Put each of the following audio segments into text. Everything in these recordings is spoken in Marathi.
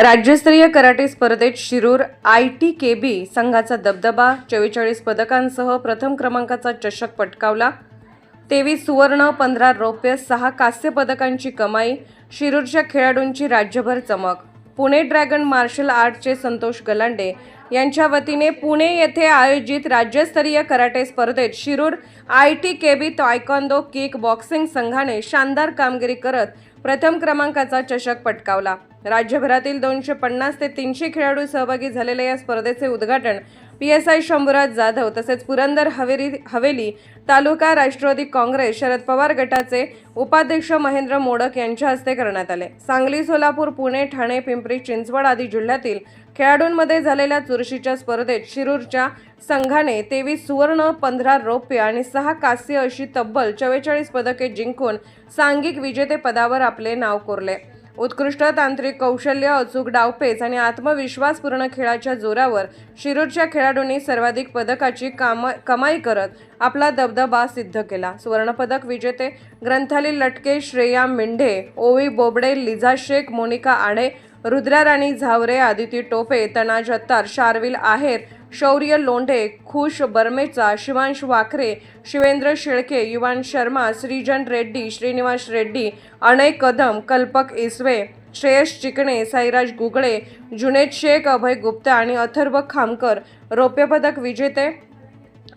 राज्यस्तरीय कराटे स्पर्धेत शिरूर ITKB संघाचा दबदबा 44 पदकांसह प्रथम क्रमांकाचा चषक पटकावला। 23 सुवर्ण, 15 रौप्य, 6 कांस्य पदकांची कमाई। शिरूरच्या खेळाडूंची राज्यभर चमक। पुणे ड्रॅगन मार्शल आर्टचे संतोष गलांडे यांच्या वतीने पुणे येथे आयोजित राज्यस्तरीय कराटे स्पर्धेत Shirur ITKB taekwondo kick boxing संघाने शानदार कामगिरी करत प्रथम क्रमांकाचा चषक पटकावला। राज्यभरातील 250 ते 300 खेळाडू सहभागी झालेल्या या स्पर्धेचे उद्घाटन PSI शंभूराज जाधव तसेच पुरंदर हवेली तालुका राष्ट्रवादी काँग्रेस शरद पवार गटाचे उपाध्यक्ष महेंद्र मोडक यांच्या हस्ते करण्यात आले। सांगली, सोलापूर, पुणे, ठाणे, पिंपरी चिंचवड आदी जिल्ह्यातील खेळाडूंमध्ये झालेल्या चुरशीच्या स्पर्धेत शिरूरच्या संघाने 23 सुवर्ण, 15 रौप्य आणि 6 कांस्य अशी तब्बल 44 पदके जिंकून सांघिक विजेतेपदावर आपले नाव कोरले। उत्कृष्ट तांत्रिक कौशल्य, अचूक डावपेच आणि आत्मविश्वासपूर्ण खेळाच्या जोरावर शिरूरच्या खेळाडूंनी सर्वाधिक पदकाची कमाई करत आपला दबदबा सिद्ध केला। सुवर्णपदक विजेते ग्रंथाली लटके, श्रेया मेंढे, ओवी बोबडे, लिझा शेख, मोनिका आढे, रुद्रा राणी झावरे, आदिती टोपे, तनाज अत्तार, शार्विल आहेर, शौर्य लोंढे, खुश बर्मेचा, शिवांश वाखरे, शिवेंद्र शेळके, युवान शर्मा, श्रीजन रेड्डी, श्रीनिवास रेड्डी, अनय कदम, कल्पक इसवे, श्रेयस चिकणे, साईराज गुगळे, जुनेद शेख, अभय गुप्ता आणि अथर्व खामकर। रौप्यपदक विजेते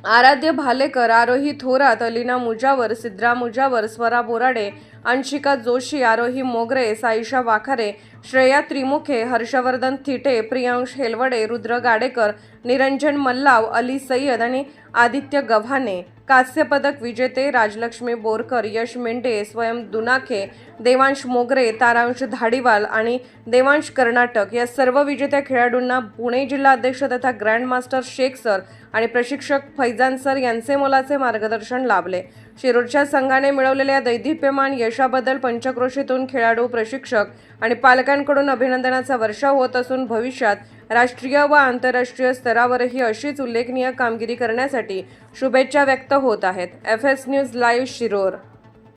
आराध्य भालेकर, आरोही थोरात, अलिना मुजावर, सिद्रा मुजावर, स्वरा बोराडे, अंशिका जोशी, आरोही मोगरे, साईशा वाखारे, श्रेया त्रिमुखे, हर्षवर्धन थिटे, प्रियांश हेलवडे, रुद्र गाडेकर, निरंजन मल्लाव, अली सय्यद आणि आदित्य गव्हाणे। कांस्य पदक विजेते राजलक्ष्मी बोरकर, यश मेंढे, स्वयं दुनाखे, देवांश मोगरे, तारांश धाडीवाल आणि देवांश कर्नाटक या सर्व विजेत्या खेळाडूंना पुणे जिल्हा अध्यक्ष तथा ग्रँडमास्टर शेख सर आणि प्रशिक्षक फैजान सर यांचे मोलाचे मार्गदर्शन लाभले। शिरूरच्या संघाने मिळवलेल्या दैदिप्यमान यशाबद्दल पंचक्रोशीतून खेळाडू, प्रशिक्षक आणि पालकांकडून अभिनंदनाचा वर्षाव होत असून भविष्यात राष्ट्रीय व आंतरराष्ट्रीय स्तरावरही अशीच उल्लेखनीय कामगिरी करण्यासाठी शुभेच्छा व्यक्त होत आहेत। FS news live Shirur.